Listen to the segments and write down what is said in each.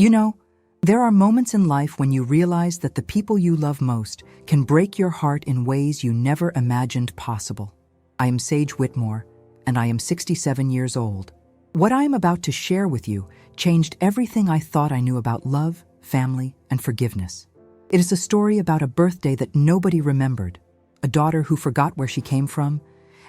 You know, there are moments in life when you realize that the people you love most can break your heart in ways you never imagined possible. I am Sage Whitmore, and I am 67 years old. What I am about to share with you changed everything I thought I knew about love, family, and forgiveness. It is a story about a birthday that nobody remembered, a daughter who forgot where she came from,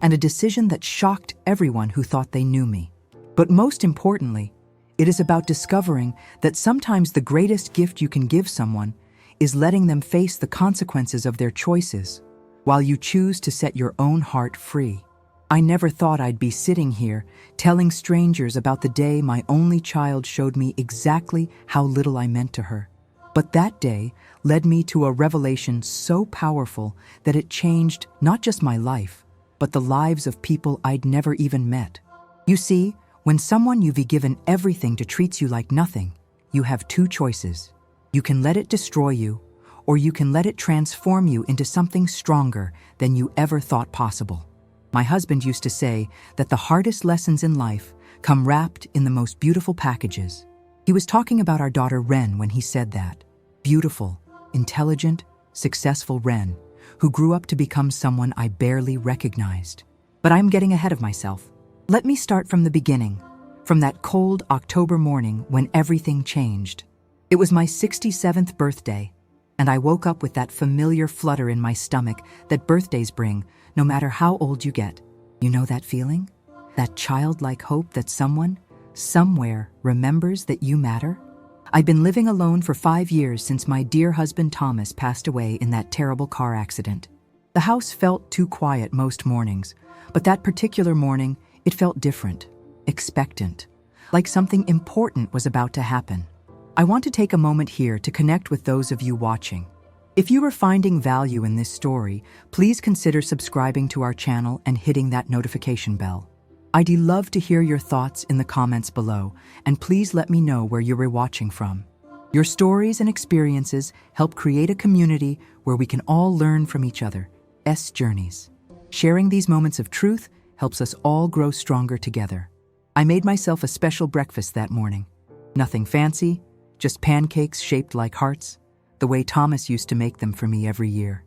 and a decision that shocked everyone who thought they knew me. But most importantly, it is about discovering that sometimes the greatest gift you can give someone is letting them face the consequences of their choices while you choose to set your own heart free. I never thought I'd be sitting here telling strangers about the day my only child showed me exactly how little I meant to her. But that day led me to a revelation so powerful that it changed not just my life, but the lives of people I'd never even met. You see, when someone you've given everything to treats you like nothing, you have two choices. You can let it destroy you, or you can let it transform you into something stronger than you ever thought possible. My husband used to say that the hardest lessons in life come wrapped in the most beautiful packages. He was talking about our daughter Ren when he said that. Beautiful, intelligent, successful Ren, who grew up to become someone I barely recognized. But I'm getting ahead of myself. Let me start from the beginning, from that cold October morning when everything changed. It was my 67th birthday, and I woke up with that familiar flutter in my stomach that birthdays bring, no matter how old you get. You know that feeling? That childlike hope that someone, somewhere, remembers that you matter? I've been living alone for 5 years since my dear husband Thomas passed away in that terrible car accident. The house felt too quiet most mornings, but that particular morning, it felt different, expectant, like something important was about to happen. I want to take a moment here to connect with those of you watching. If you are finding value in this story, please consider subscribing to our channel and hitting that notification bell. I'd love to hear your thoughts in the comments below, and please let me know where you're watching from. Your stories and experiences help create a community where we can all learn from each other's journeys. Sharing these moments of truth helps us all grow stronger together. I made myself a special breakfast that morning. Nothing fancy, just pancakes shaped like hearts, the way Thomas used to make them for me every year.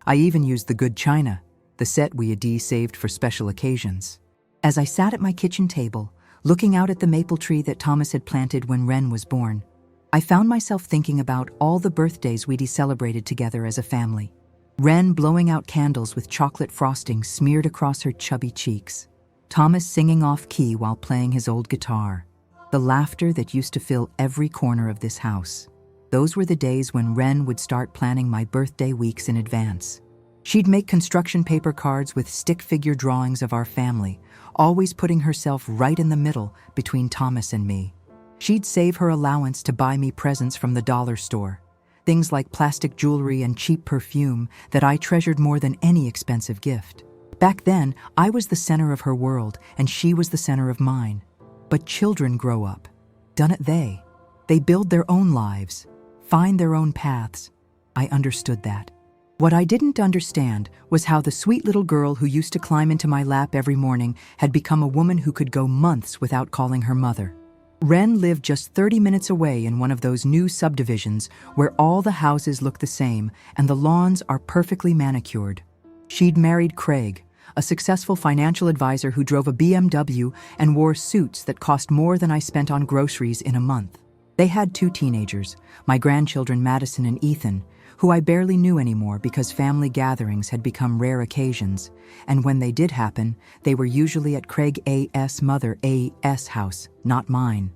I even used the good china, the set we had saved for special occasions. As I sat at my kitchen table, looking out at the maple tree that Thomas had planted when Ren was born, I found myself thinking about all the birthdays we'd celebrated together as a family. Ren blowing out candles with chocolate frosting smeared across her chubby cheeks. Thomas singing off-key while playing his old guitar. The laughter that used to fill every corner of this house. Those were the days when Ren would start planning my birthday weeks in advance. She'd make construction paper cards with stick figure drawings of our family, always putting herself right in the middle between Thomas and me. She'd save her allowance to buy me presents from the dollar store. Things like plastic jewelry and cheap perfume that I treasured more than any expensive gift. Back then, I was the center of her world, and she was the center of mine. But children grow up. Done it they. They build their own lives, find their own paths. I understood that. What I didn't understand was how the sweet little girl who used to climb into my lap every morning had become a woman who could go months without calling her mother. Ren lived just 30 minutes away in one of those new subdivisions where all the houses look the same and the lawns are perfectly manicured. She'd married Craig, a successful financial advisor who drove a BMW and wore suits that cost more than I spent on groceries in a month. They had 2 teenagers, my grandchildren Madison and Ethan, who I barely knew anymore because family gatherings had become rare occasions, and when they did happen, they were usually at Craig A.'s mother A.'s house, not mine.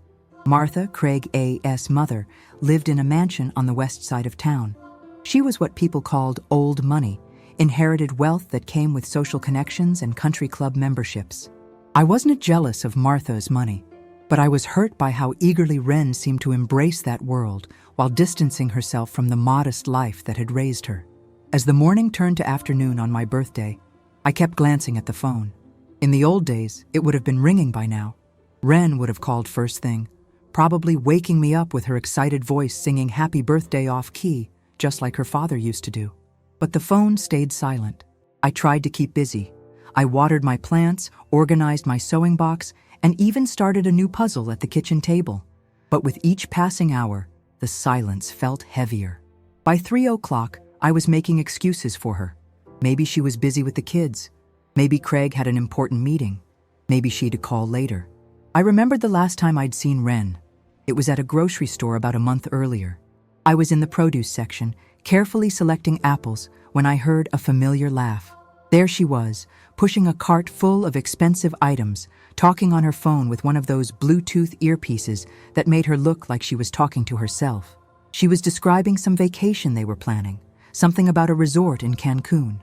Martha, Craig A.'s mother, lived in a mansion on the west side of town. She was what people called old money, inherited wealth that came with social connections and country club memberships. I wasn't jealous of Martha's money, but I was hurt by how eagerly Ren seemed to embrace that world while distancing herself from the modest life that had raised her. As the morning turned to afternoon on my birthday, I kept glancing at the phone. In the old days, it would have been ringing by now. Ren would have called first thing, probably waking me up with her excited voice singing happy birthday off-key, just like her father used to do. But the phone stayed silent. I tried to keep busy. I watered my plants, organized my sewing box, and even started a new puzzle at the kitchen table. But with each passing hour, the silence felt heavier. By 3 o'clock, I was making excuses for her. Maybe she was busy with the kids. Maybe Craig had an important meeting. Maybe she'd call later. I remembered the last time I'd seen Wren. It was at a grocery store about a month earlier. I was in the produce section, carefully selecting apples, when I heard a familiar laugh. There she was, pushing a cart full of expensive items, talking on her phone with one of those Bluetooth earpieces that made her look like she was talking to herself. She was describing some vacation they were planning, something about a resort in Cancun.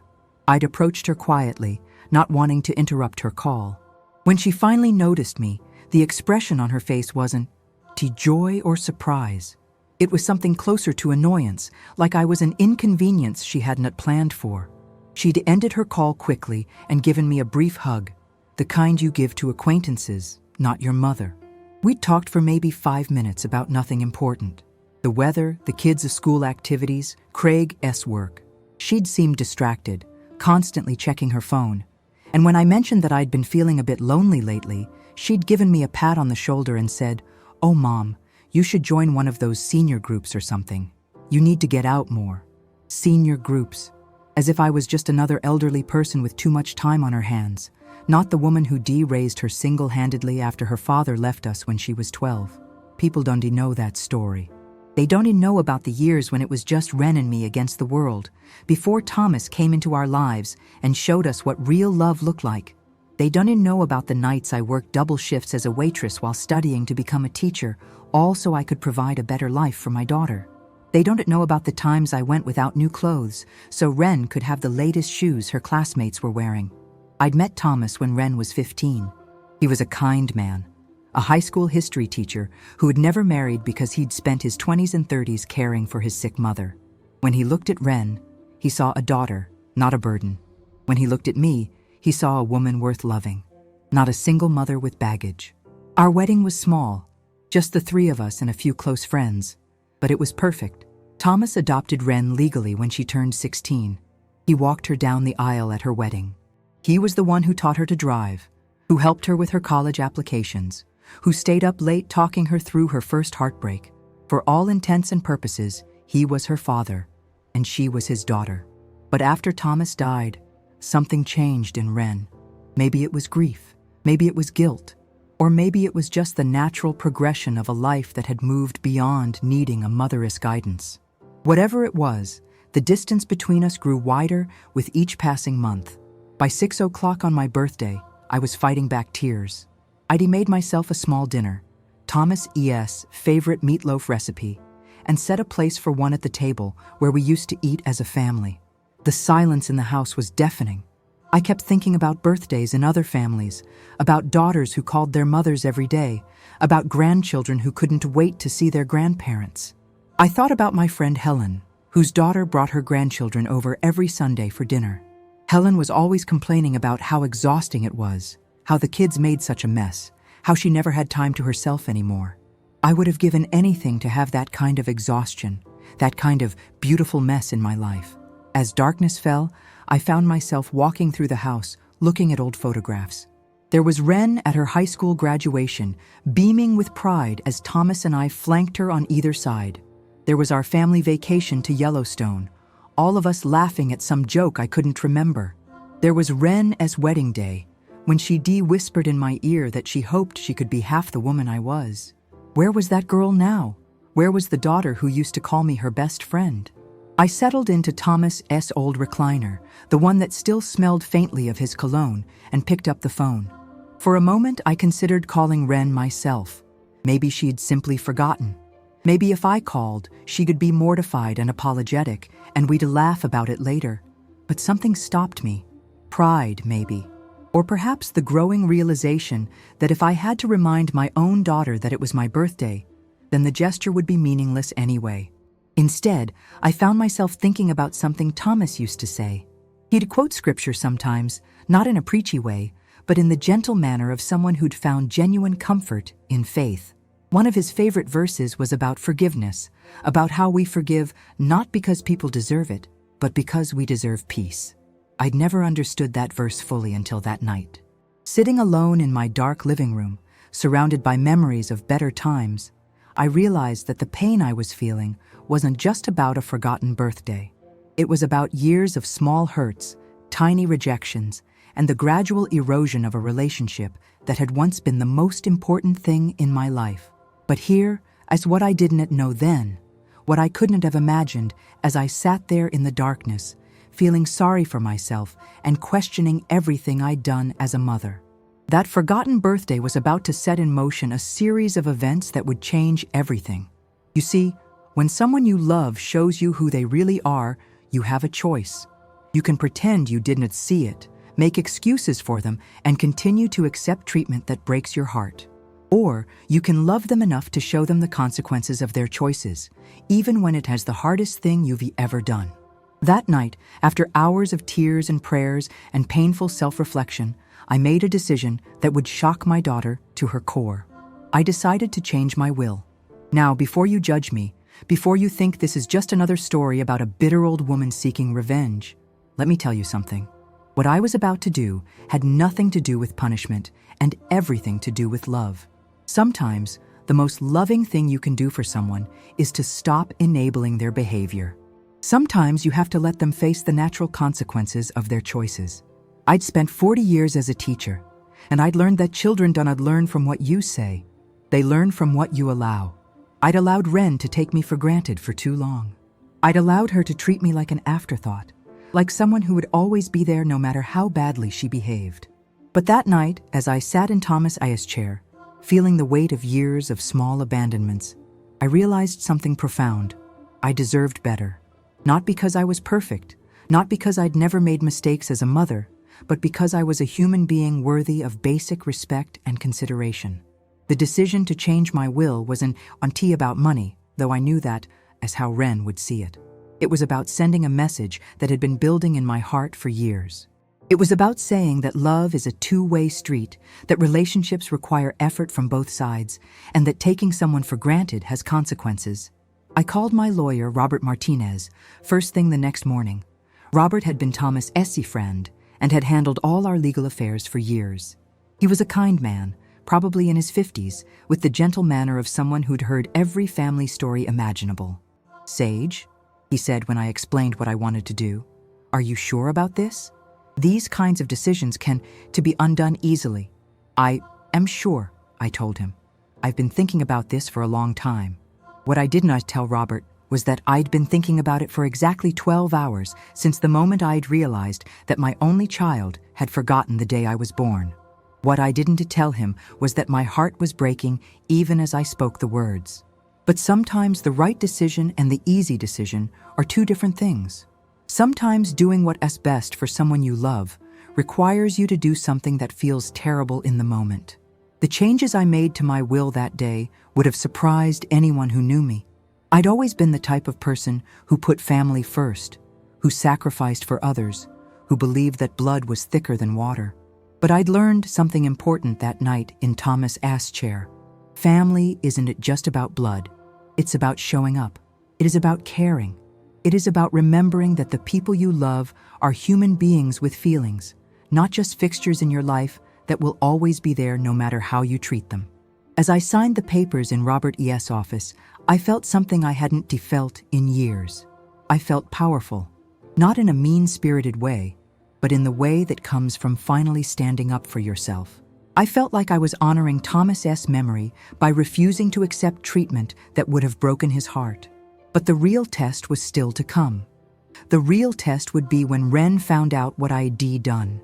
I'd approached her quietly, not wanting to interrupt her call. When she finally noticed me, the expression on her face wasn't joy or surprise. It was something closer to annoyance, like I was an inconvenience she hadn't planned for. She'd ended her call quickly and given me a brief hug, the kind you give to acquaintances, not your mother. We'd talked for maybe 5 minutes about nothing important. The weather, the kids' school activities, Craig's work. She'd seemed distracted, constantly checking her phone. And when I mentioned that I'd been feeling a bit lonely lately, she'd given me a pat on the shoulder and said, "Oh, Mom, you should join one of those senior groups or something. You need to get out more." Senior groups. As if I was just another elderly person with too much time on her hands, not the woman who raised her single-handedly after her father left us when she was 12. People don't know that story. They don't know about the years when it was just Wren and me against the world, before Thomas came into our lives and showed us what real love looked like. They don't know about the nights I worked double shifts as a waitress while studying to become a teacher, all so I could provide a better life for my daughter. They don't know about the times I went without new clothes, so Wren could have the latest shoes her classmates were wearing. I'd met Thomas when Wren was 15. He was a kind man, a high school history teacher who had never married because he'd spent his 20s and 30s caring for his sick mother. When he looked at Wren, he saw a daughter, not a burden. When he looked at me, he saw a woman worth loving, not a single mother with baggage. Our wedding was small, just the 3 of us and a few close friends, but it was perfect. Thomas adopted Wren legally when she turned 16. He walked her down the aisle at her wedding. He was the one who taught her to drive, who helped her with her college applications, who stayed up late talking her through her first heartbreak. For all intents and purposes, he was her father, and she was his daughter. But after Thomas died, something changed in Wren. Maybe it was grief, maybe it was guilt, or maybe it was just the natural progression of a life that had moved beyond needing a mother's guidance. Whatever it was, the distance between us grew wider with each passing month. By 6 o'clock on my birthday, I was fighting back tears. I'd made myself a small dinner, Thomas's favorite meatloaf recipe, and set a place for one at the table where we used to eat as a family. The silence in the house was deafening. I kept thinking about birthdays in other families, about daughters who called their mothers every day, about grandchildren who couldn't wait to see their grandparents. I thought about my friend Helen, whose daughter brought her grandchildren over every Sunday for dinner. Helen was always complaining about how exhausting it was, how the kids made such a mess, how she never had time to herself anymore. I would have given anything to have that kind of exhaustion, that kind of beautiful mess in my life. As darkness fell, I found myself walking through the house, looking at old photographs. There was Wren at her high school graduation, beaming with pride as Thomas and I flanked her on either side. There was our family vacation to Yellowstone, all of us laughing at some joke I couldn't remember. There was Wren's wedding day, when she whispered in my ear that she hoped she could be half the woman I was. Where was that girl now? Where was the daughter who used to call me her best friend? I settled into Thomas's old recliner, the one that still smelled faintly of his cologne, and picked up the phone. For a moment, I considered calling Wren myself. Maybe she'd simply forgotten. Maybe if I called, she could be mortified and apologetic, and we'd laugh about it later. But something stopped me. Pride, maybe. Or perhaps the growing realization that if I had to remind my own daughter that it was my birthday, then the gesture would be meaningless anyway. Instead, I found myself thinking about something Thomas used to say. He'd quote scripture sometimes, not in a preachy way, but in the gentle manner of someone who'd found genuine comfort in faith. One of his favorite verses was about forgiveness, about how we forgive not because people deserve it, but because we deserve peace. I'd never understood that verse fully until that night. Sitting alone in my dark living room, surrounded by memories of better times, I realized that the pain I was feeling wasn't just about a forgotten birthday. It was about years of small hurts, tiny rejections, and the gradual erosion of a relationship that had once been the most important thing in my life. But here, as what I didn't know then, what I couldn't have imagined as I sat there in the darkness, feeling sorry for myself and questioning everything I'd done as a mother. That forgotten birthday was about to set in motion a series of events that would change everything. You see, when someone you love shows you who they really are, you have a choice. You can pretend you didn't see it, make excuses for them, and continue to accept treatment that breaks your heart. Or you can love them enough to show them the consequences of their choices, even when it has the hardest thing you've ever done. That night, after hours of tears and prayers and painful self-reflection, I made a decision that would shock my daughter to her core. I decided to change my will. Now, before you judge me, before you think this is just another story about a bitter old woman seeking revenge, let me tell you something. What I was about to do had nothing to do with punishment and everything to do with love. Sometimes, the most loving thing you can do for someone is to stop enabling their behavior. Sometimes you have to let them face the natural consequences of their choices. I'd spent 40 years as a teacher, and I'd learned that children do not learn from what you say. They learn from what you allow. I'd allowed Ren to take me for granted for too long. I'd allowed her to treat me like an afterthought, like someone who would always be there no matter how badly she behaved. But that night, as I sat in Thomas Aya's chair, feeling the weight of years of small abandonments, I realized something profound. I deserved better. Not because I was perfect, not because I'd never made mistakes as a mother, but because I was a human being worthy of basic respect and consideration. The decision to change my will wasn't about money, though I knew that as how Ren would see it. It was about sending a message that had been building in my heart for years. It was about saying that love is a two-way street, that relationships require effort from both sides, and that taking someone for granted has consequences. I called my lawyer, Robert Martinez, first thing the next morning. Robert had been Thomas' friend and had handled all our legal affairs for years. He was a kind man, probably in his 50s, with the gentle manner of someone who'd heard every family story imaginable. "Sage," he said when I explained what I wanted to do, "are you sure about this? These kinds of decisions can be undone easily." "I am sure," I told him. "I've been thinking about this for a long time." What I did not tell Robert was that I'd been thinking about it for exactly 12 hours since the moment I'd realized that my only child had forgotten the day I was born. What I didn't tell him was that my heart was breaking even as I spoke the words. But sometimes the right decision and the easy decision are two different things. Sometimes doing what's best for someone you love requires you to do something that feels terrible in the moment. The changes I made to my will that day would have surprised anyone who knew me. I'd always been the type of person who put family first, who sacrificed for others, who believed that blood was thicker than water. But I'd learned something important that night in Thomas' chair. Family isn't just about blood. It's about showing up. It is about caring. It is about remembering that the people you love are human beings with feelings, not just fixtures in your life that will always be there no matter how you treat them. As I signed the papers in Robert's office, I felt something I hadn't felt in years. I felt powerful, not in a mean-spirited way, but in the way that comes from finally standing up for yourself. I felt like I was honoring Thomas's memory by refusing to accept treatment that would have broken his heart. But the real test was still to come. The real test would be when Ren found out what I'd done.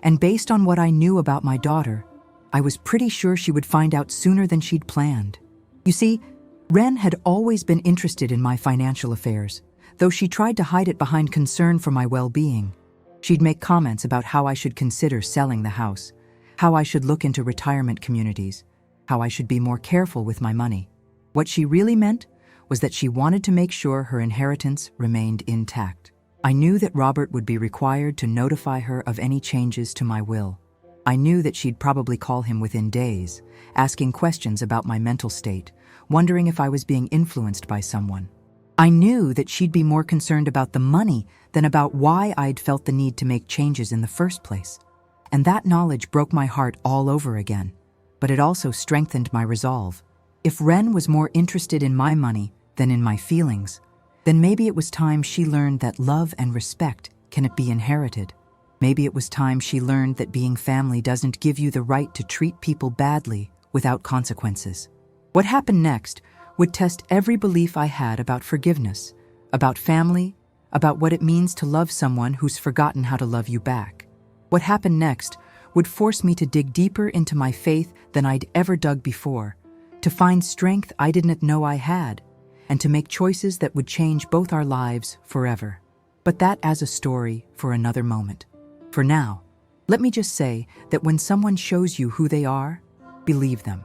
And based on what I knew about my daughter, I was pretty sure she would find out sooner than she'd planned. You see, Ren had always been interested in my financial affairs, though she tried to hide it behind concern for my well-being. She'd make comments about how I should consider selling the house, how I should look into retirement communities, how I should be more careful with my money. What she really meant was that she wanted to make sure her inheritance remained intact. I knew that Robert would be required to notify her of any changes to my will. I knew that she'd probably call him within days, asking questions about my mental state, wondering if I was being influenced by someone. I knew that she'd be more concerned about the money than about why I'd felt the need to make changes in the first place. And that knowledge broke my heart all over again, but it also strengthened my resolve. If Ren was more interested in my money than in my feelings, then maybe it was time she learned that love and respect cannot be inherited. Maybe it was time she learned that being family doesn't give you the right to treat people badly without consequences. What happened next would test every belief I had about forgiveness, about family, about what it means to love someone who's forgotten how to love you back. What happened next would force me to dig deeper into my faith than I'd ever dug before, to find strength I didn't know I had, and to make choices that would change both our lives forever. But that as a story for another moment. For now, let me just say that when someone shows you who they are, believe them.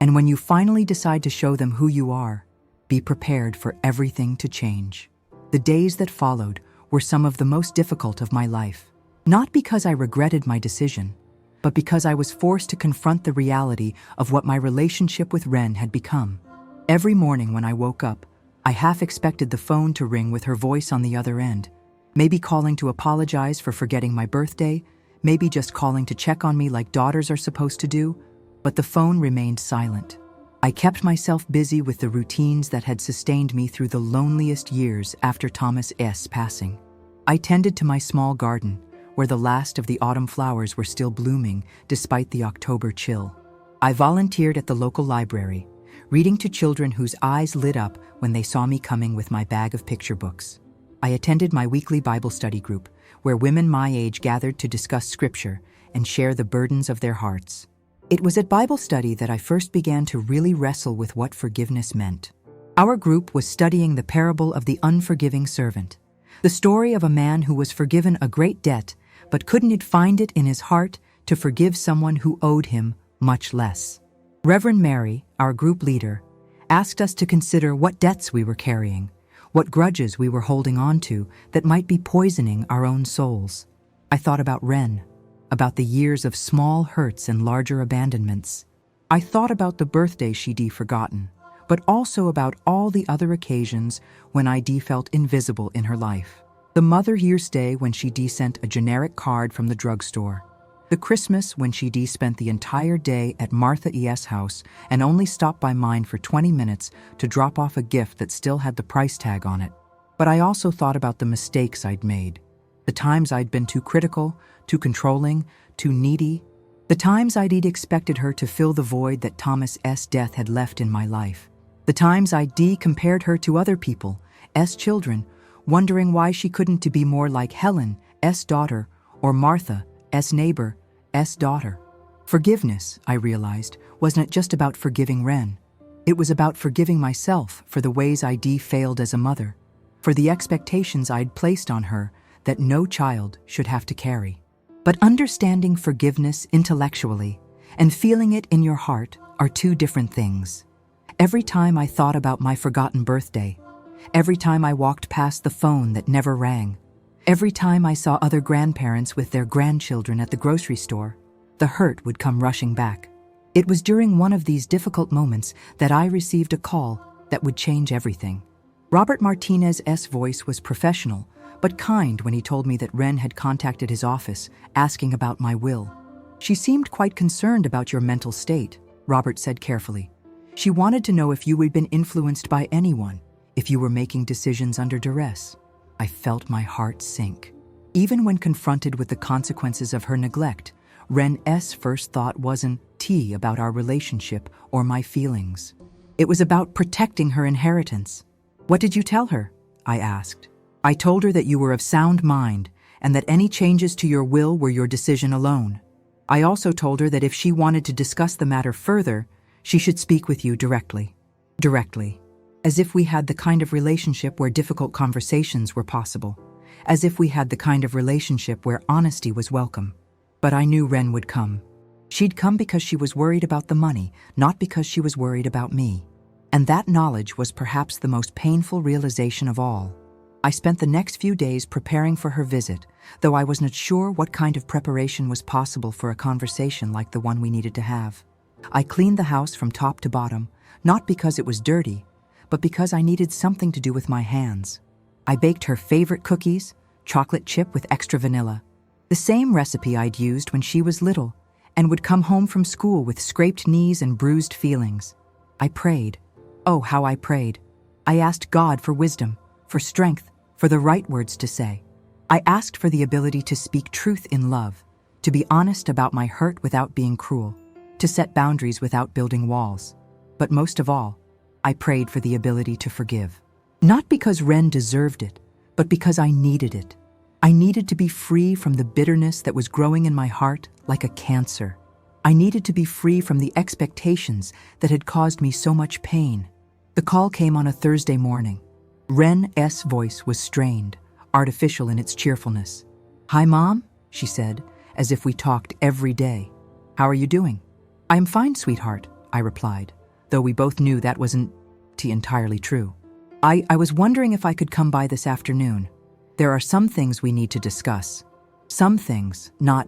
And when you finally decide to show them who you are, be prepared for everything to change. The days that followed were some of the most difficult of my life. Not because I regretted my decision, but because I was forced to confront the reality of what my relationship with Ren had become. Every morning when I woke up, I half expected the phone to ring with her voice on the other end. Maybe calling to apologize for forgetting my birthday, maybe just calling to check on me like daughters are supposed to do, but the phone remained silent. I kept myself busy with the routines that had sustained me through the loneliest years after Thomas's passing. I tended to my small garden, where the last of the autumn flowers were still blooming despite the October chill. I volunteered at the local library, reading to children whose eyes lit up when they saw me coming with my bag of picture books. I attended my weekly Bible study group, where women my age gathered to discuss scripture and share the burdens of their hearts. It was at Bible study that I first began to really wrestle with what forgiveness meant. Our group was studying the parable of the unforgiving servant, the story of a man who was forgiven a great debt but couldn't find it in his heart to forgive someone who owed him much less. Reverend Mary, our group leader, asked us to consider what debts we were carrying, what grudges we were holding on to that might be poisoning our own souls. I thought about Ren, about the years of small hurts and larger abandonments. I thought about the birthday she'd forgotten, but also about all the other occasions when I'd felt invisible in her life. The Mother Year's Day when she'd sent a generic card from the drugstore. The Christmas when she'd spent the entire day at Martha E.'s house and only stopped by mine for 20 minutes to drop off a gift that still had the price tag on it. But I also thought about the mistakes I'd made, the times I'd been too critical, too controlling, too needy, the times I'd expected her to fill the void that Thomas's death had left in my life, the times I'd compared her to other people, children, wondering why she couldn't be more like Helen's daughter or Martha's neighbor's daughter. Forgiveness, I realized, wasn't just about forgiving Ren. It was about forgiving myself for the ways I'd failed as a mother, for the expectations I'd placed on her that no child should have to carry. But understanding forgiveness intellectually and feeling it in your heart are two different things. Every time I thought about my forgotten birthday, every time I walked past the phone that never rang, every time I saw other grandparents with their grandchildren at the grocery store, the hurt would come rushing back. It was during one of these difficult moments that I received a call that would change everything. Robert Martinez's voice was professional, but kind when he told me that Ren had contacted his office, asking about my will. "She seemed quite concerned about your mental state," Robert said carefully. "She wanted to know if you had been influenced by anyone, if you were making decisions under duress." I felt my heart sink. Even when confronted with the consequences of her neglect, Ren's first thought wasn't about our relationship or my feelings. It was about protecting her inheritance. "What did you tell her?" I asked. "I told her that you were of sound mind and that any changes to your will were your decision alone. I also told her that if she wanted to discuss the matter further, she should speak with you directly." Directly. As if we had the kind of relationship where difficult conversations were possible. As if we had the kind of relationship where honesty was welcome. But I knew Ren would come. She'd come because she was worried about the money, not because she was worried about me. And that knowledge was perhaps the most painful realization of all. I spent the next few days preparing for her visit, though I wasn't sure what kind of preparation was possible for a conversation like the one we needed to have. I cleaned the house from top to bottom, not because it was dirty, but because I needed something to do with my hands. I baked her favorite cookies, chocolate chip with extra vanilla, the same recipe I'd used when she was little, and would come home from school with scraped knees and bruised feelings. I prayed. Oh, how I prayed. I asked God for wisdom, for strength, for the right words to say. I asked for the ability to speak truth in love, to be honest about my hurt without being cruel, to set boundaries without building walls. But most of all, I prayed for the ability to forgive. Not because Ren deserved it, but because I needed it. I needed to be free from the bitterness that was growing in my heart like a cancer. I needed to be free from the expectations that had caused me so much pain. The call came on a Thursday morning. Ren's voice was strained, artificial in its cheerfulness. "Hi, Mom," she said, as if we talked every day. "How are you doing?" "I am fine, sweetheart," I replied, though we both knew that wasn't entirely true. I was wondering if I could come by this afternoon. There are some things we need to discuss. Some things, not,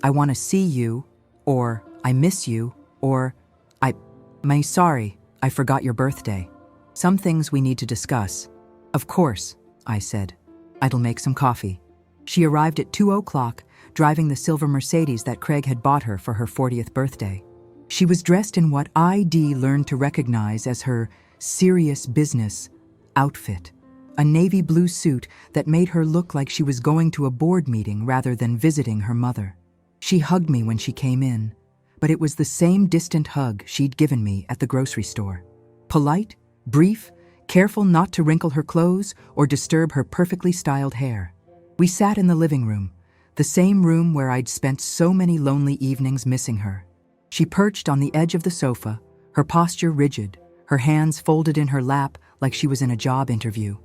"I want to see you," or "I miss you," or "I'm sorry, I forgot your birthday." Some things we need to discuss. "Of course," I said. "I'll make some coffee." She arrived at 2 o'clock, driving the silver Mercedes that Craig had bought her for her 40th birthday. She was dressed in what ID learned to recognize as her serious business outfit, a navy blue suit that made her look like she was going to a board meeting rather than visiting her mother. She hugged me when she came in, but it was the same distant hug she'd given me at the grocery store. Polite, brief, careful not to wrinkle her clothes or disturb her perfectly styled hair. We sat in the living room, the same room where I'd spent so many lonely evenings missing her. She perched on the edge of the sofa, her posture rigid, her hands folded in her lap like she was in a job interview.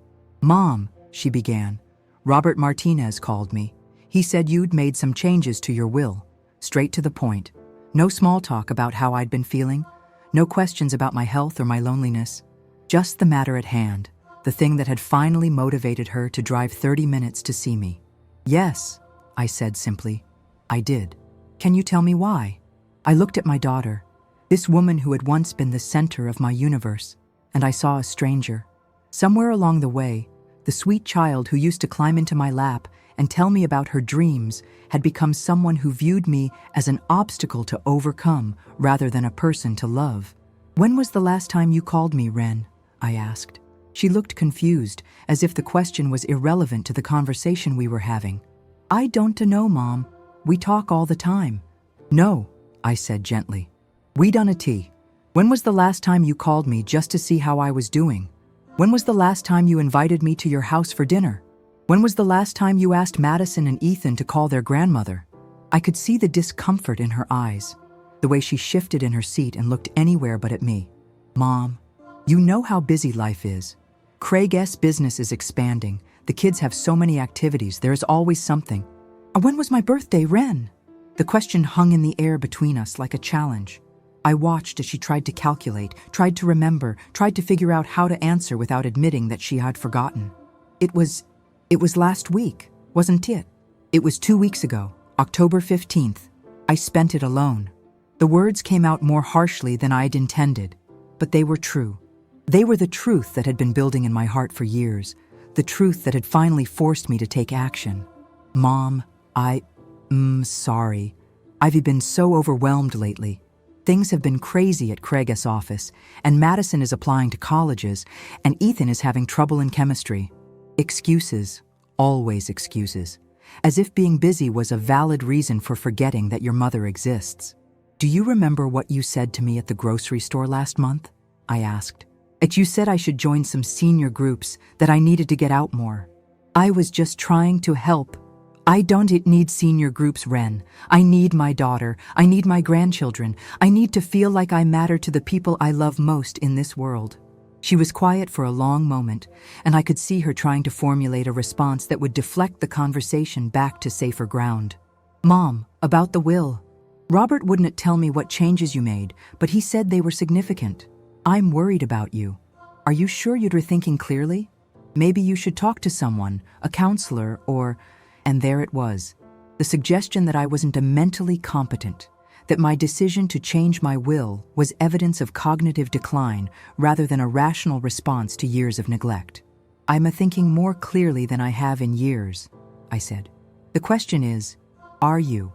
"Mom," she began, "Robert Martinez called me. He said you'd made some changes to your will. Straight to the point. No small talk about how I'd been feeling. No questions about my health or my loneliness. Just the matter at hand, the thing that had finally motivated her to drive 30 minutes to see me." "Yes," I said simply. "I did. Can you tell me why?" I looked at my daughter, this woman who had once been the center of my universe, and I saw a stranger. Somewhere along the way, the sweet child who used to climb into my lap and tell me about her dreams had become someone who viewed me as an obstacle to overcome rather than a person to love. "When was the last time you called me, Ren?" I asked. She looked confused, as if the question was irrelevant to the conversation we were having. "I don't know, Mom. We talk all the time." "No," I said gently. "We done a tea. When was the last time you called me just to see how I was doing? When was the last time you invited me to your house for dinner? When was the last time you asked Madison and Ethan to call their grandmother?" I could see the discomfort in her eyes, the way she shifted in her seat and looked anywhere but at me. "Mom, you know how busy life is. Craig's business is expanding. The kids have so many activities. There is always something." "When was my birthday, Ren?" The question hung in the air between us like a challenge. I watched as she tried to calculate, tried to remember, tried to figure out how to answer without admitting that she had forgotten. It was last week, wasn't it? It was 2 weeks ago, October 15th. I spent it alone. The words came out more harshly than I'd intended, but they were true. They were the truth that had been building in my heart for years, the truth that had finally forced me to take action. "Mom, sorry. I've been so overwhelmed lately. Things have been crazy at Craig's office, and Madison is applying to colleges, and Ethan is having trouble in chemistry." Excuses, always excuses, as if being busy was a valid reason for forgetting that your mother exists. "Do you remember what you said to me at the grocery store last month?" I asked. "You said I should join some senior groups, that I needed to get out more." "I was just trying to help." "I don't need senior groups, Ren. I need my daughter. I need my grandchildren. I need to feel like I matter to the people I love most in this world." She was quiet for a long moment, and I could see her trying to formulate a response that would deflect the conversation back to safer ground. "Mom, about the will. Robert wouldn't tell me what changes you made, but he said they were significant. I'm worried about you. Are you sure you're thinking clearly? Maybe you should talk to someone, a counselor, or..." And there it was, the suggestion that I wasn't mentally competent, that my decision to change my will was evidence of cognitive decline rather than a rational response to years of neglect. "I'm thinking more clearly than I have in years," I said. "The question is, are you?"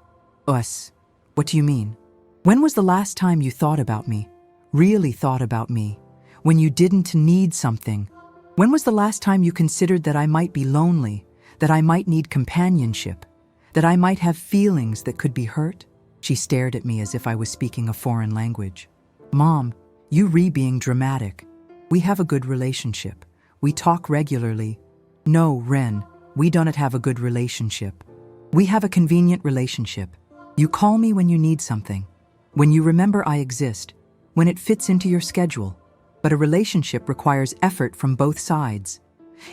"Us? What do you mean?" "When was the last time you thought about me? really thought about me, when you didn't need something. When was the last time you considered that I might be lonely, that I might need companionship, that I might have feelings that could be hurt? She stared at me as if I was speaking a foreign language. Mom, you being dramatic. We have a good relationship. We talk regularly. No, Ren, we don't have a good relationship. We have a convenient relationship. You call me when you need something, when you remember I exist, when it fits into your schedule. But a relationship requires effort from both sides.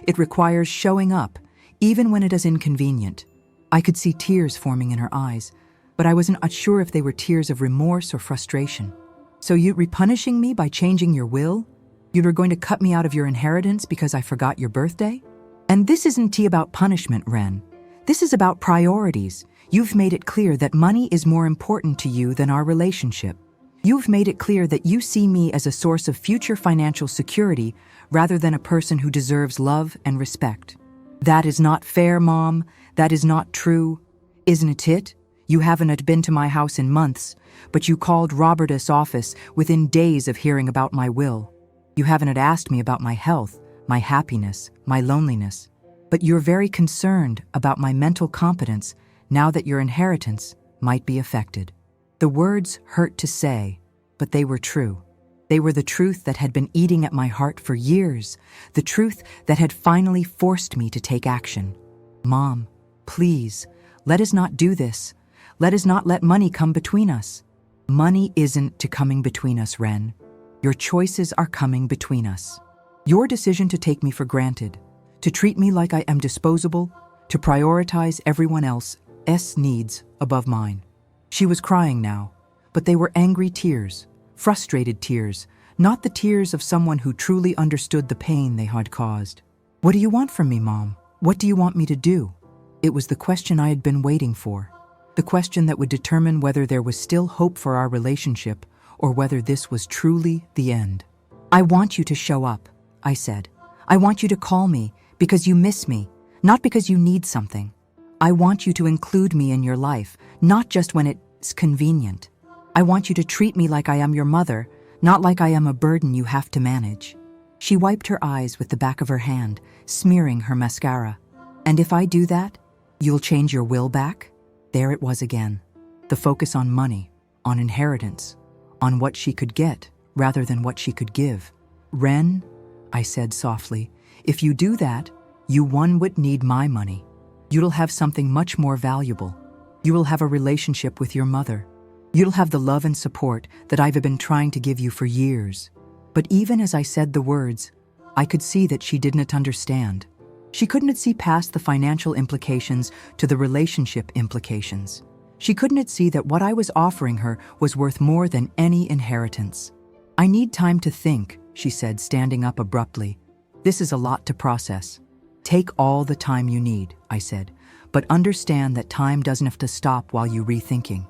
It requires showing up, even when it is inconvenient. I could see tears forming in her eyes, but I wasn't sure if they were tears of remorse or frustration. So you punishing me by changing your will? You were going to cut me out of your inheritance because I forgot your birthday? And this isn't about punishment, Ren. This is about priorities. You've made it clear that money is more important to you than our relationship. You've made it clear that you see me as a source of future financial security rather than a person who deserves love and respect. That is not fair, Mom. That is not true. Isn't it? You haven't been to my house in months, but you called Robertus' office within days of hearing about my will. You haven't asked me about my health, my happiness, my loneliness. But you're very concerned about my mental competence now that your inheritance might be affected. The words hurt to say, but they were true. They were the truth that had been eating at my heart for years, the truth that had finally forced me to take action. Mom, please, let us not do this. Let us not let money come between us. Money isn't coming between us, Ren. Your choices are coming between us. Your decision to take me for granted, to treat me like I am disposable, to prioritize everyone else's needs above mine. She was crying now, but they were angry tears, frustrated tears, not the tears of someone who truly understood the pain they had caused. What do you want from me, Mom? What do you want me to do? It was the question I had been waiting for, the question that would determine whether there was still hope for our relationship or whether this was truly the end. I want you to show up, I said. I want you to call me because you miss me, not because you need something. I want you to include me in your life, not just when it's convenient. I want you to treat me like I am your mother, not like I am a burden you have to manage. She wiped her eyes with the back of her hand, smearing her mascara. And if I do that, you'll change your will back? There it was again. The focus on money, on inheritance, on what she could get rather than what she could give. Ren, I said softly, if you do that, you would need my money. You'll have something much more valuable. You will have a relationship with your mother. You'll have the love and support that I've been trying to give you for years. But even as I said the words, I could see that she didn't understand. She couldn't see past the financial implications to the relationship implications. She couldn't see that what I was offering her was worth more than any inheritance. I need time to think, she said, standing up abruptly. This is a lot to process. Take all the time you need, I said, but understand that time doesn't have to stop while you rethinking.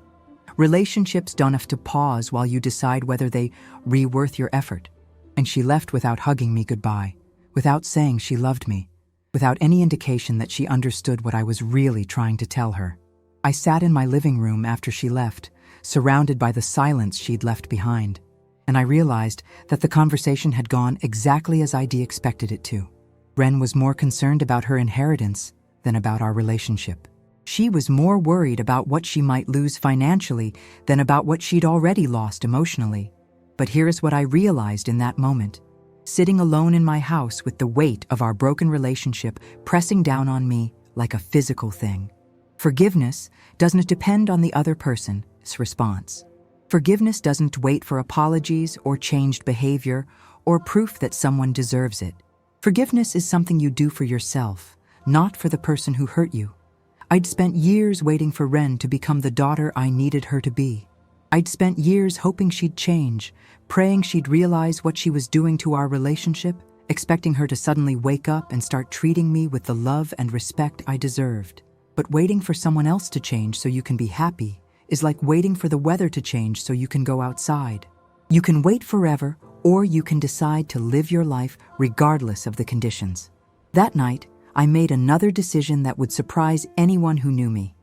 Relationships don't have to pause while you decide whether they worth your effort. And she left without hugging me goodbye, without saying she loved me, without any indication that she understood what I was really trying to tell her. I sat in my living room after she left, surrounded by the silence she'd left behind, and I realized that the conversation had gone exactly as I'd expected it to. Ren was more concerned about her inheritance than about our relationship. She was more worried about what she might lose financially than about what she'd already lost emotionally. But here is what I realized in that moment. Sitting alone in my house with the weight of our broken relationship pressing down on me like a physical thing. Forgiveness doesn't depend on the other person's response. Forgiveness doesn't wait for apologies or changed behavior or proof that someone deserves it. Forgiveness is something you do for yourself, not for the person who hurt you. I'd spent years waiting for Ren to become the daughter I needed her to be. I'd spent years hoping she'd change, praying she'd realize what she was doing to our relationship, expecting her to suddenly wake up and start treating me with the love and respect I deserved. But waiting for someone else to change so you can be happy is like waiting for the weather to change so you can go outside. You can wait forever, or you can decide to live your life regardless of the conditions. That night, I made another decision that would surprise anyone who knew me.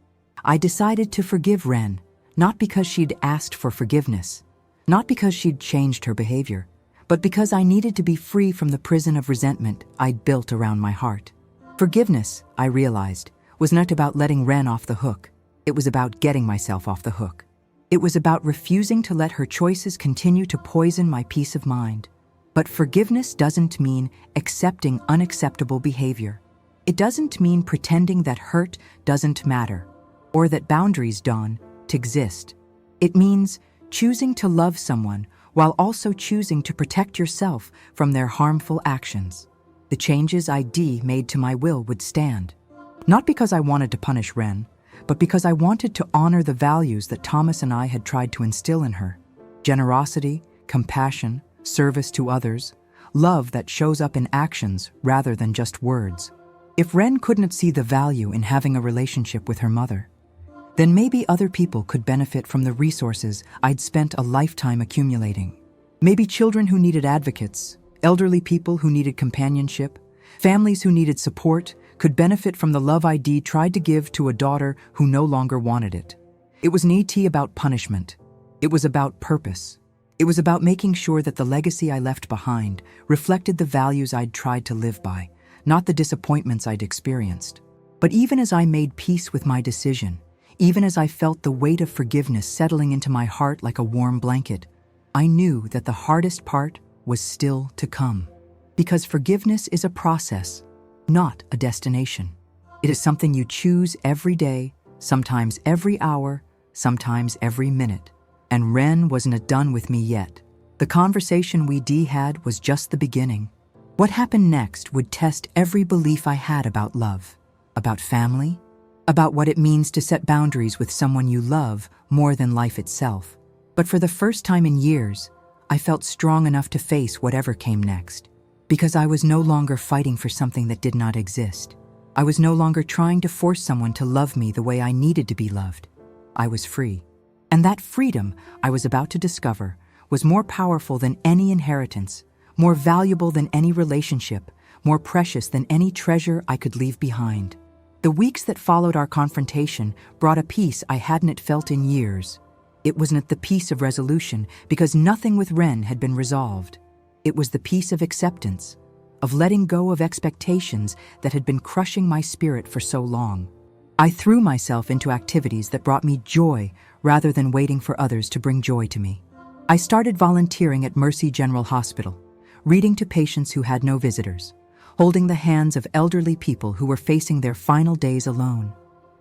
I decided to forgive Ren, not because she'd asked for forgiveness, Not because she'd changed her behavior, but because I needed to be free from the prison of resentment I'd built around my heart. Forgiveness, I realized, was not about letting Ren off the hook. It was about getting myself off the hook. It was about refusing to let her choices continue to poison my peace of mind. But forgiveness doesn't mean accepting unacceptable behavior. It doesn't mean pretending that hurt doesn't matter, or that boundaries don't exist. It means choosing to love someone while also choosing to protect yourself from their harmful actions. The changes I made to my will would stand. Not because I wanted to punish Ren, but because I wanted to honor the values that Thomas and I had tried to instill in her. Generosity, compassion, service to others, love that shows up in actions rather than just words. If Ren couldn't see the value in having a relationship with her mother, then maybe other people could benefit from the resources I'd spent a lifetime accumulating. Maybe children who needed advocates, elderly people who needed companionship, families who needed support could benefit from the love I'd tried to give to a daughter who no longer wanted it. It was not about punishment. It was about purpose. It was about making sure that the legacy I left behind reflected the values I'd tried to live by, not the disappointments I'd experienced. But even as I made peace with my decision, even as I felt the weight of forgiveness settling into my heart like a warm blanket, I knew that the hardest part was still to come. Because forgiveness is a process, not a destination. It is something you choose every day, sometimes every hour, sometimes every minute. And Ren wasn't done with me yet. The conversation we had was just the beginning. What happened next would test every belief I had about love, about family, about what it means to set boundaries with someone you love more than life itself. But for the first time in years, I felt strong enough to face whatever came next. Because I was no longer fighting for something that did not exist. I was no longer trying to force someone to love me the way I needed to be loved. I was free. And that freedom I was about to discover was more powerful than any inheritance, more valuable than any relationship, more precious than any treasure I could leave behind. The weeks that followed our confrontation brought a peace I hadn't felt in years. It wasn't the peace of resolution because nothing with Ren had been resolved. It was the peace of acceptance, of letting go of expectations that had been crushing my spirit for so long. I threw myself into activities that brought me joy rather than waiting for others to bring joy to me. I started volunteering at Mercy General Hospital, reading to patients who had no visitors, holding the hands of elderly people who were facing their final days alone.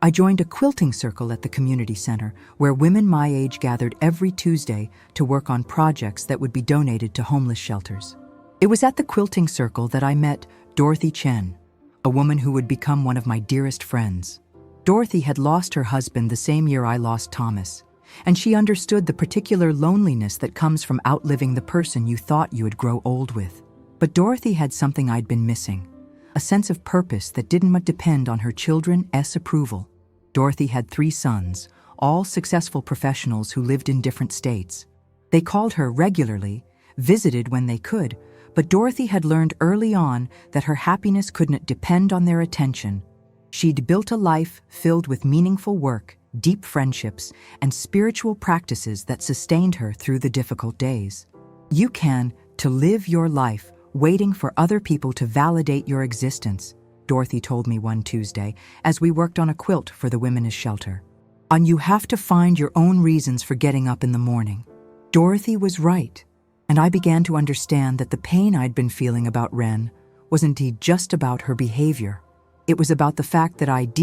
I joined a quilting circle at the community center where women my age gathered every Tuesday to work on projects that would be donated to homeless shelters. It was at the quilting circle that I met Dorothy Chen, a woman who would become one of my dearest friends. Dorothy had lost her husband the same year I lost Thomas, and she understood the particular loneliness that comes from outliving the person you thought you would grow old with. But Dorothy had something I'd been missing, a sense of purpose that didn't depend on her children's approval. Dorothy had 3 sons, all successful professionals who lived in different states. They called her regularly, visited when they could, but Dorothy had learned early on that her happiness couldn't depend on their attention. She'd built a life filled with meaningful work, deep friendships, and spiritual practices that sustained her through the difficult days. You can to live your life waiting for other people to validate your existence, Dorothy told me one Tuesday as we worked on a quilt for the women's shelter. And you have to find your own reasons for getting up in the morning. Dorothy was right, and I began to understand that the pain I'd been feeling about Ren wasn't just about her behavior. It was about the fact that I'd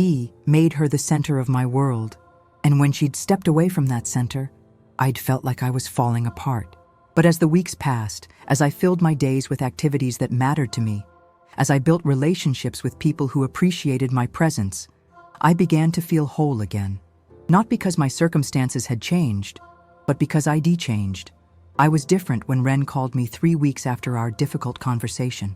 made her the center of my world, and when she'd stepped away from that center, I'd felt like I was falling apart. But as the weeks passed, as I filled my days with activities that mattered to me, as I built relationships with people who appreciated my presence, I began to feel whole again. Not because my circumstances had changed, but because I'd changed. I was different when Ren called me 3 weeks after our difficult conversation.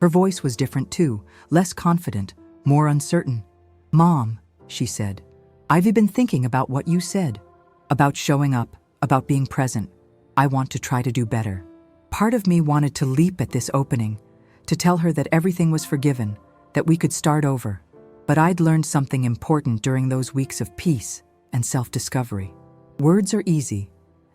Her voice was different too, less confident, more uncertain. "Mom," she said, "I've been thinking about what you said, about showing up, about being present. I want to try to do better." Part of me wanted to leap at this opening, to tell her that everything was forgiven, that we could start over. But I'd learned something important during those weeks of peace and self-discovery. Words are easy.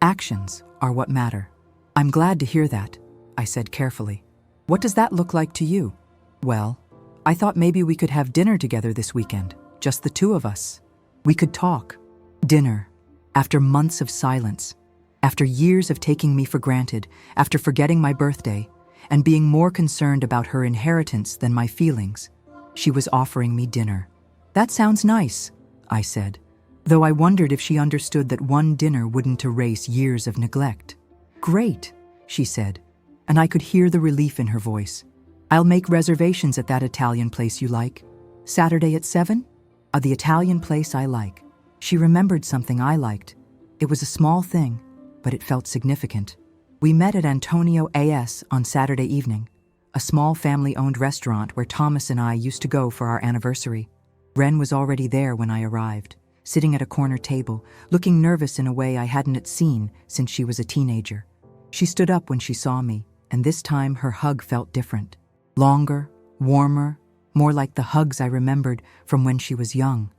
Actions are what matter. I'm glad to hear that, I said carefully. What does that look like to you? Well, I thought maybe we could have dinner together this weekend, just the two of us. We could talk. Dinner. After months of silence, after years of taking me for granted, after forgetting my birthday, and being more concerned about her inheritance than my feelings, she was offering me dinner. That sounds nice, I said, though I wondered if she understood that one dinner wouldn't erase years of neglect. Great, she said, and I could hear the relief in her voice. I'll make reservations at that Italian place you like. Saturday at 7? The Italian place I like. She remembered something I liked. It was a small thing, but it felt significant. We met at Antonio A.S. on Saturday evening, a small family-owned restaurant where Thomas and I used to go for our anniversary. Ren was already there when I arrived, sitting at a corner table, looking nervous in a way I hadn't seen since she was a teenager. She stood up when she saw me, and this time her hug felt different. Longer, warmer, more like the hugs I remembered from when she was young.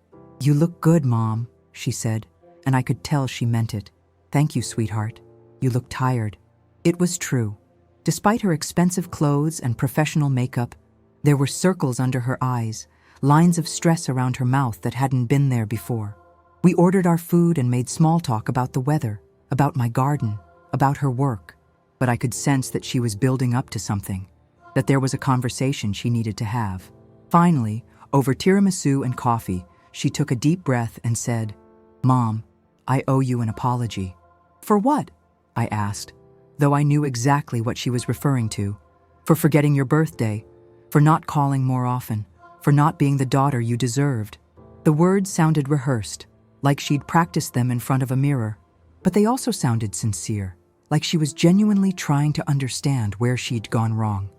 "You look good, Mom," she said, and I could tell she meant it. "Thank you, sweetheart. You look tired." It was true. Despite her expensive clothes and professional makeup, there were circles under her eyes, lines of stress around her mouth that hadn't been there before. We ordered our food and made small talk about the weather, about my garden, about her work, but I could sense that she was building up to something, that there was a conversation she needed to have. Finally, over tiramisu and coffee, she took a deep breath and said, "Mom, I owe you an apology." "For what?" I asked, though I knew exactly what she was referring to. "For forgetting your birthday, for not calling more often, for not being the daughter you deserved." The words sounded rehearsed, like she'd practiced them in front of a mirror, but they also sounded sincere, like she was genuinely trying to understand where she'd gone wrong.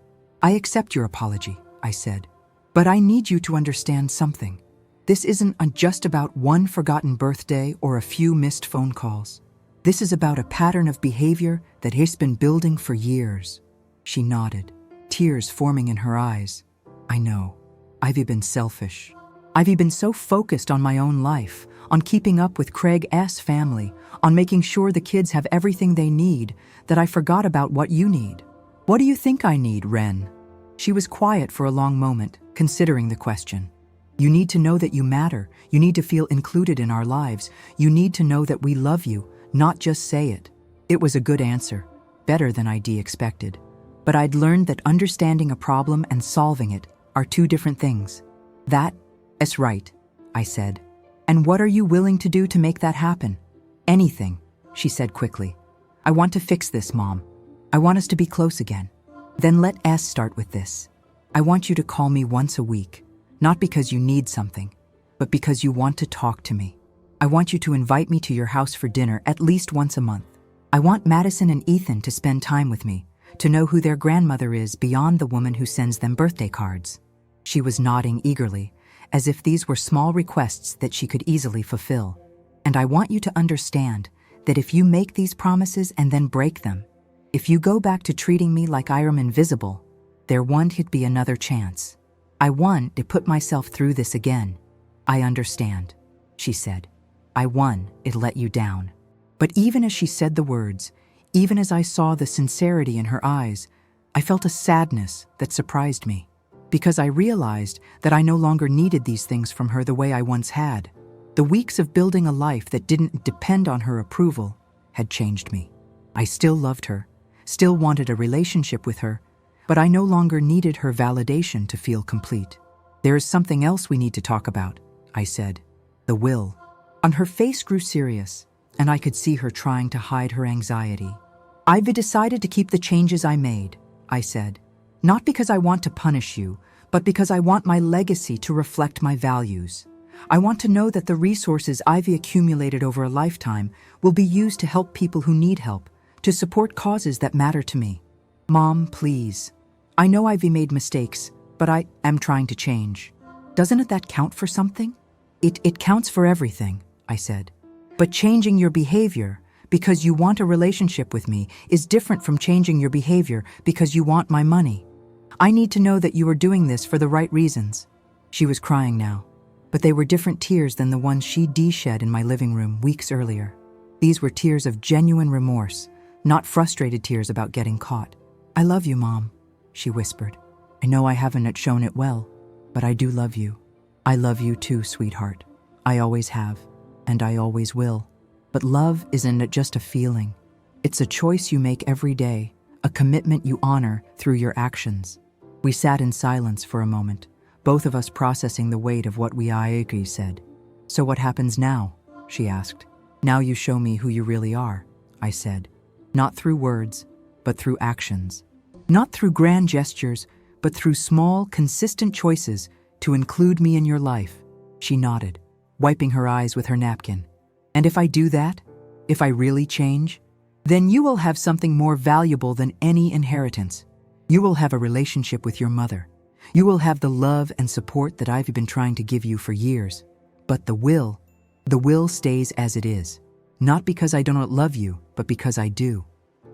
"I accept your apology," I said, "but I need you to understand something. This isn't just about one forgotten birthday or a few missed phone calls. This is about a pattern of behavior that has been building for years." She nodded, tears forming in her eyes. "I know. I've been selfish. I've been so focused on my own life, on keeping up with Craig's family, on making sure the kids have everything they need, that I forgot about what you need. What do you think I need, Ren?" She was quiet for a long moment, considering the question. "You need to know that you matter. You need to feel included in our lives. You need to know that we love you, not just say it." It was a good answer, better than I'd expected. But I'd learned that understanding a problem and solving it are two different things. "That's right," I said. "And what are you willing to do to make that happen?" "Anything," she said quickly. "I want to fix this, Mom. I want us to be close again." "Then let us start with this. I want you to call me once a week, not because you need something, but because you want to talk to me. I want you to invite me to your house for dinner at least once a month. I want Madison and Ethan to spend time with me, to know who their grandmother is beyond the woman who sends them birthday cards." She was nodding eagerly, as if these were small requests that she could easily fulfill. "And I want you to understand that if you make these promises and then break them, if you go back to treating me like I am invisible, there won't be another chance. I want to put myself through this again." "I understand," she said. "I won it let you down." But even as she said the words, even as I saw the sincerity in her eyes, I felt a sadness that surprised me, because I realized that I no longer needed these things from her the way I once had. The weeks of building a life that didn't depend on her approval had changed me. I still loved her, still wanted a relationship with her, but I no longer needed her validation to feel complete. "There is something else we need to talk about," I said. "The will." And her face grew serious, and I could see her trying to hide her anxiety. "I've decided to keep the changes I made," I said. "Not because I want to punish you, but because I want my legacy to reflect my values. I want to know that the resources I've accumulated over a lifetime will be used to help people who need help, to support causes that matter to me. Mom, please. I know I've made mistakes, but I am trying to change. Doesn't that count for something?" It counts for everything," I said. "But changing your behavior because you want a relationship with me is different from changing your behavior because you want my money. I need to know that you are doing this for the right reasons." She was crying now, but they were different tears than the ones she'd shed in my living room weeks earlier. These were tears of genuine remorse, not frustrated tears about getting caught. "I love you, Mom," she whispered. "I know I haven't shown it well, but I do love you. I love you too, sweetheart. I always have, and I always will. But love isn't just a feeling. It's a choice you make every day, a commitment you honor through your actions." We sat in silence for a moment, both of us processing the weight of what we Aiki said. "So what happens now?" she asked. "Now you show me who you really are," I said. "Not through words, but through actions. Not through grand gestures, but through small, consistent choices to include me in your life." She nodded, wiping her eyes with her napkin. "And if I do that, if I really change, then you will have something more valuable than any inheritance. You will have a relationship with your mother. You will have the love and support that I've been trying to give you for years. But the will stays as it is. Not because I don't love you, but because I do.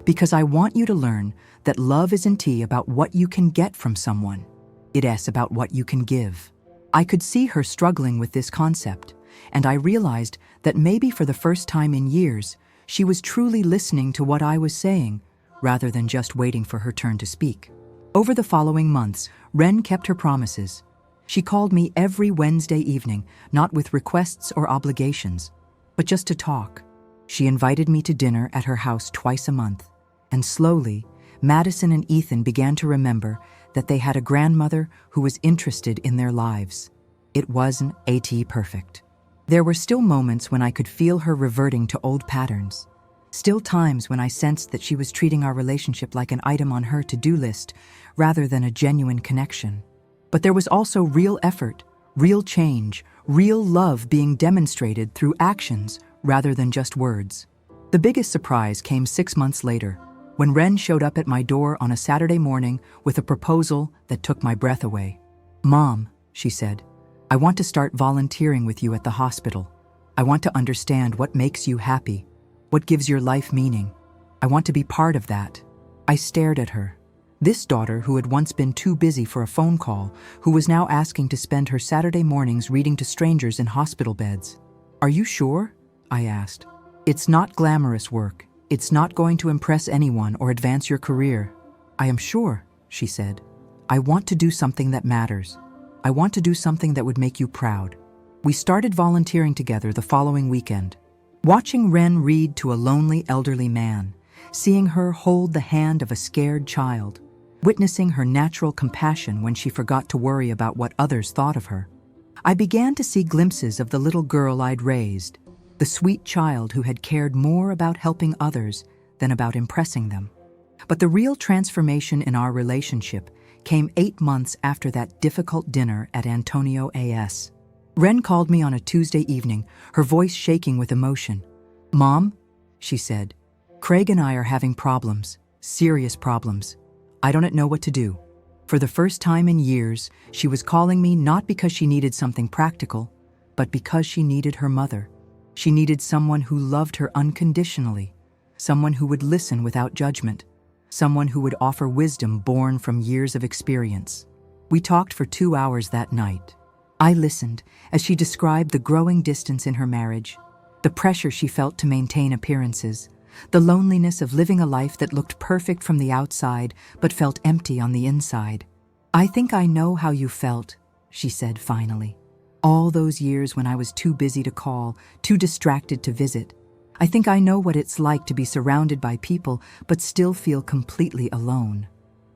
Because I want you to learn that love isn't about what you can get from someone. It is about what you can give." I could see her struggling with this concept, and I realized that maybe for the first time in years, she was truly listening to what I was saying, rather than just waiting for her turn to speak. Over the following months, Ren kept her promises. She called me every Wednesday evening, not with requests or obligations, but just to talk. She invited me to dinner at her house twice a month, and slowly, Madison and Ethan began to remember that they had a grandmother who was interested in their lives. It wasn't perfect. There were still moments when I could feel her reverting to old patterns. Still times when I sensed that she was treating our relationship like an item on her to-do list rather than a genuine connection. But there was also real effort, real change, real love being demonstrated through actions rather than just words. The biggest surprise came 6 months later, when Ren showed up at my door on a Saturday morning with a proposal that took my breath away. "Mom," she said, "I want to start volunteering with you at the hospital. I want to understand what makes you happy, what gives your life meaning. I want to be part of that." I stared at her. This daughter, who had once been too busy for a phone call, who was now asking to spend her Saturday mornings reading to strangers in hospital beds. "Are you sure?" I asked. "It's not glamorous work. It's not going to impress anyone or advance your career." "I am sure," she said. "I want to do something that matters. I want to do something that would make you proud." We started volunteering together the following weekend. Watching Ren read to a lonely elderly man, seeing her hold the hand of a scared child, witnessing her natural compassion when she forgot to worry about what others thought of her, I began to see glimpses of the little girl I'd raised, the sweet child who had cared more about helping others than about impressing them. But the real transformation in our relationship came 8 months after that difficult dinner at Antonio A.S. Ren called me on a Tuesday evening, her voice shaking with emotion. "Mom," she said, "Craig and I are having problems, serious problems. I don't know what to do." For the first time in years, she was calling me not because she needed something practical, but because she needed her mother. She needed someone who loved her unconditionally, someone who would listen without judgment, someone who would offer wisdom born from years of experience. We talked for 2 hours that night. I listened as she described the growing distance in her marriage, the pressure she felt to maintain appearances, the loneliness of living a life that looked perfect from the outside but felt empty on the inside. "I think I know how you felt," she said finally. "All those years when I was too busy to call, too distracted to visit. I think I know what it's like to be surrounded by people but still feel completely alone."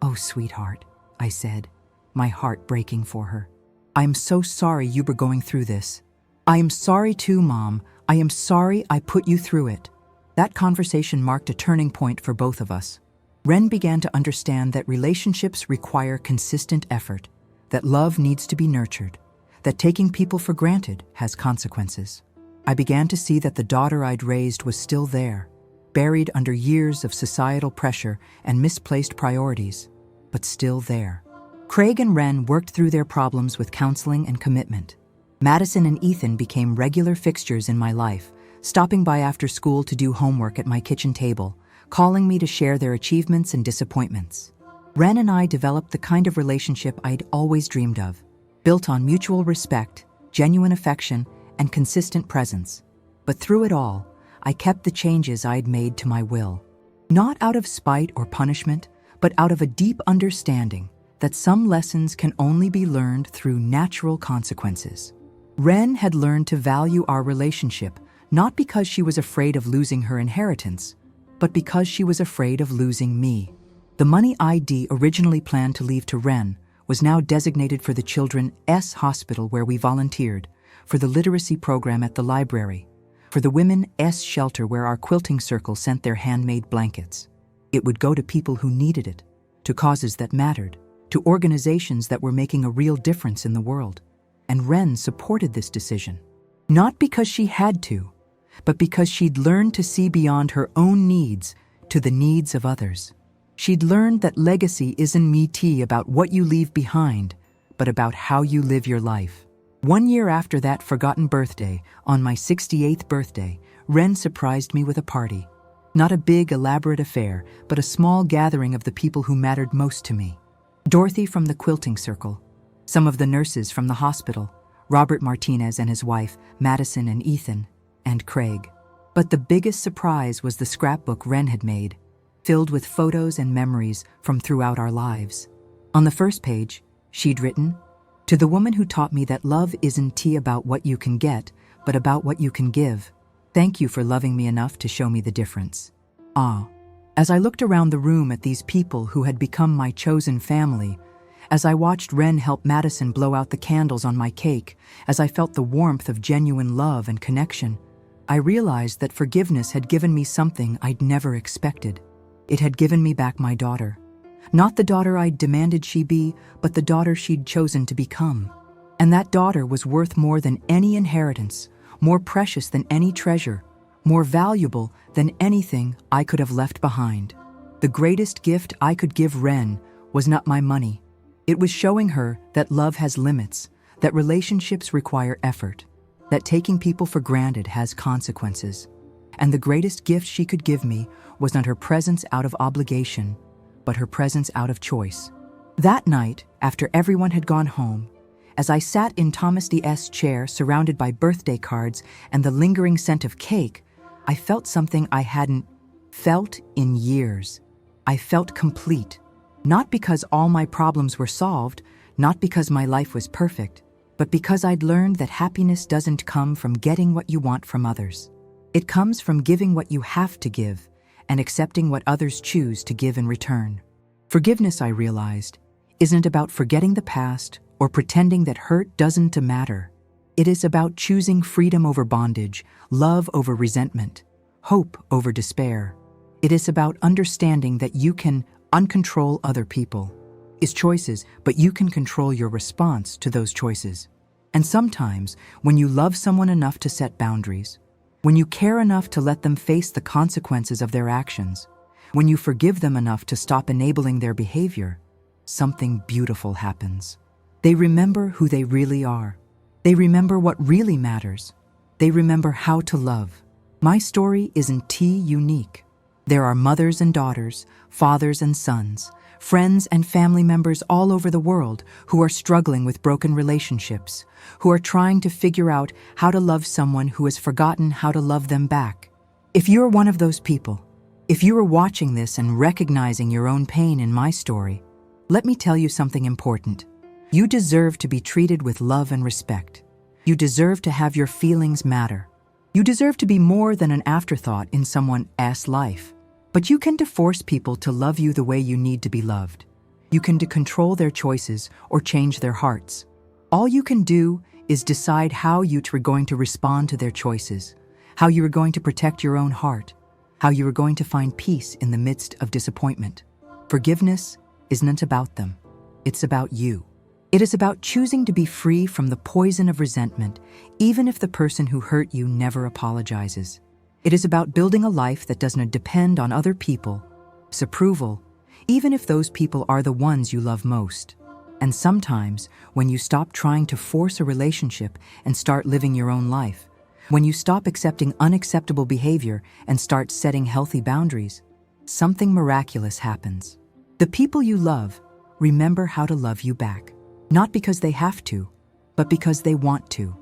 "Oh, sweetheart," I said, my heart breaking for her. "I am so sorry you were going through this." "I am sorry too, Mom. I am sorry I put you through it." That conversation marked a turning point for both of us. Ren began to understand that relationships require consistent effort, that love needs to be nurtured, that taking people for granted has consequences. I began to see that the daughter I'd raised was still there, buried under years of societal pressure and misplaced priorities, but still there. Craig and Ren worked through their problems with counseling and commitment. Madison and Ethan became regular fixtures in my life, stopping by after school to do homework at my kitchen table, calling me to share their achievements and disappointments. Ren and I developed the kind of relationship I'd always dreamed of, built on mutual respect, genuine affection, and consistent presence. But through it all, I kept the changes I'd made to my will. Not out of spite or punishment, but out of a deep understanding that some lessons can only be learned through natural consequences. Ren had learned to value our relationship not because she was afraid of losing her inheritance, but because she was afraid of losing me. The money I'd originally planned to leave to Ren was now designated for the Children's Hospital where we volunteered, for the literacy program at the library, for the women's shelter where our quilting circle sent their handmade blankets. It would go to people who needed it, to causes that mattered, to organizations that were making a real difference in the world. And Ren supported this decision, not because she had to, but because she'd learned to see beyond her own needs to the needs of others. She'd learned that legacy isn't about what you leave behind, but about how you live your life. 1 year after that forgotten birthday, on my 68th birthday, Ren surprised me with a party. Not a big, elaborate affair, but a small gathering of the people who mattered most to me. Dorothy from the quilting circle, some of the nurses from the hospital, Robert Martinez and his wife, Madison and Ethan, and Craig. But the biggest surprise was the scrapbook Ren had made, filled with photos and memories from throughout our lives. On the first page, she'd written, "To the woman who taught me that love isn't about what you can get, but about what you can give. Thank you for loving me enough to show me the difference." As I looked around the room at these people who had become my chosen family, as I watched Ren help Madison blow out the candles on my cake, as I felt the warmth of genuine love and connection, I realized that forgiveness had given me something I'd never expected. It had given me back my daughter. Not the daughter I'd demanded she be, but the daughter she'd chosen to become. And that daughter was worth more than any inheritance, more precious than any treasure, more valuable than anything I could have left behind. The greatest gift I could give Ren was not my money. It was showing her that love has limits, that relationships require effort, that taking people for granted has consequences. And the greatest gift she could give me was not her presence out of obligation, but her presence out of choice. That night, after everyone had gone home, as I sat in Thomas D.'s chair surrounded by birthday cards and the lingering scent of cake, I felt something I hadn't felt in years. I felt complete, not because all my problems were solved, not because my life was perfect, but because I'd learned that happiness doesn't come from getting what you want from others. It comes from giving what you have to give and accepting what others choose to give in return. Forgiveness, I realized, isn't about forgetting the past or pretending that hurt doesn't matter. It is about choosing freedom over bondage, love over resentment, hope over despair. It is about understanding that you can uncontrol other people, is choices, but you can control your response to those choices. And sometimes, when you love someone enough to set boundaries, when you care enough to let them face the consequences of their actions, when you forgive them enough to stop enabling their behavior, something beautiful happens. They remember who they really are. They remember what really matters. They remember how to love. My story isn't unique. There are mothers and daughters, fathers and sons, friends and family members all over the world who are struggling with broken relationships, who are trying to figure out how to love someone who has forgotten how to love them back. If you're one of those people, if you are watching this and recognizing your own pain in my story, let me tell you something important. You deserve to be treated with love and respect. You deserve to have your feelings matter. You deserve to be more than an afterthought in someone's life. But you can force people to love you the way you need to be loved. You can control their choices or change their hearts. All you can do is decide how you are going to respond to their choices, how you are going to protect your own heart, how you are going to find peace in the midst of disappointment. Forgiveness isn't about them. It's about you. It is about choosing to be free from the poison of resentment, even if the person who hurt you never apologizes. It is about building a life that doesn't depend on other people's approval, even if those people are the ones you love most. And sometimes, when you stop trying to force a relationship and start living your own life, when you stop accepting unacceptable behavior and start setting healthy boundaries, something miraculous happens. The people you love remember how to love you back, not because they have to, but because they want to.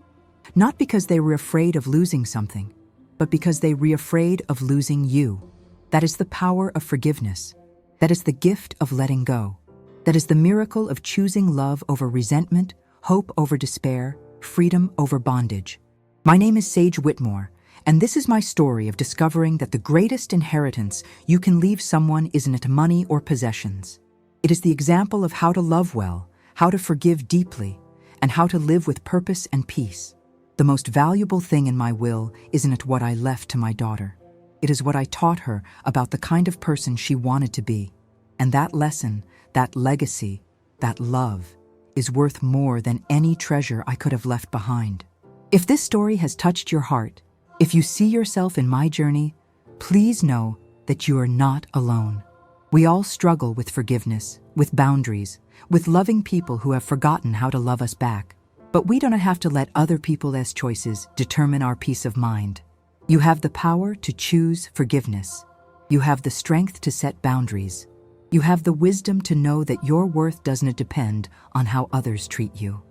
Not because they were afraid of losing something, but because they were afraid of losing you. That is the power of forgiveness. That is the gift of letting go. That is the miracle of choosing love over resentment, hope over despair, freedom over bondage. My name is Sage Whitmore, and this is my story of discovering that the greatest inheritance you can leave someone isn't money or possessions. It is the example of how to love well, how to forgive deeply, and how to live with purpose and peace. The most valuable thing in my will isn't what I left to my daughter. It is what I taught her about the kind of person she wanted to be. And that lesson, that legacy, that love, is worth more than any treasure I could have left behind. If this story has touched your heart, if you see yourself in my journey, please know that you are not alone. We all struggle with forgiveness, with boundaries, with loving people who have forgotten how to love us back. But we don't have to let other people's choices determine our peace of mind. You have the power to choose forgiveness. You have the strength to set boundaries. You have the wisdom to know that your worth doesn't depend on how others treat you.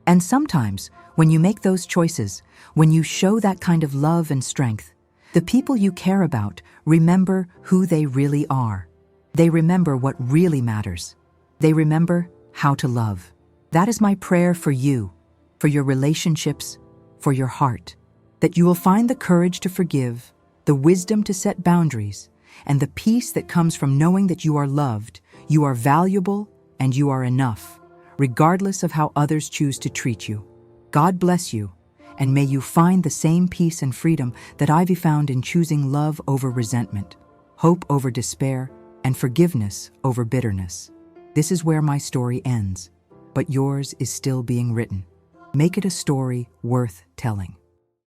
And sometimes, when you make those choices, when you show that kind of love and strength, the people you care about remember who they really are. They remember what really matters. They remember how to love. That is my prayer for you, for your relationships, for your heart, that you will find the courage to forgive, the wisdom to set boundaries, and the peace that comes from knowing that you are loved, you are valuable, and you are enough, regardless of how others choose to treat you. God bless you, and may you find the same peace and freedom that I've found in choosing love over resentment, hope over despair, and forgiveness over bitterness. This is where my story ends, but yours is still being written. Make it a story worth telling.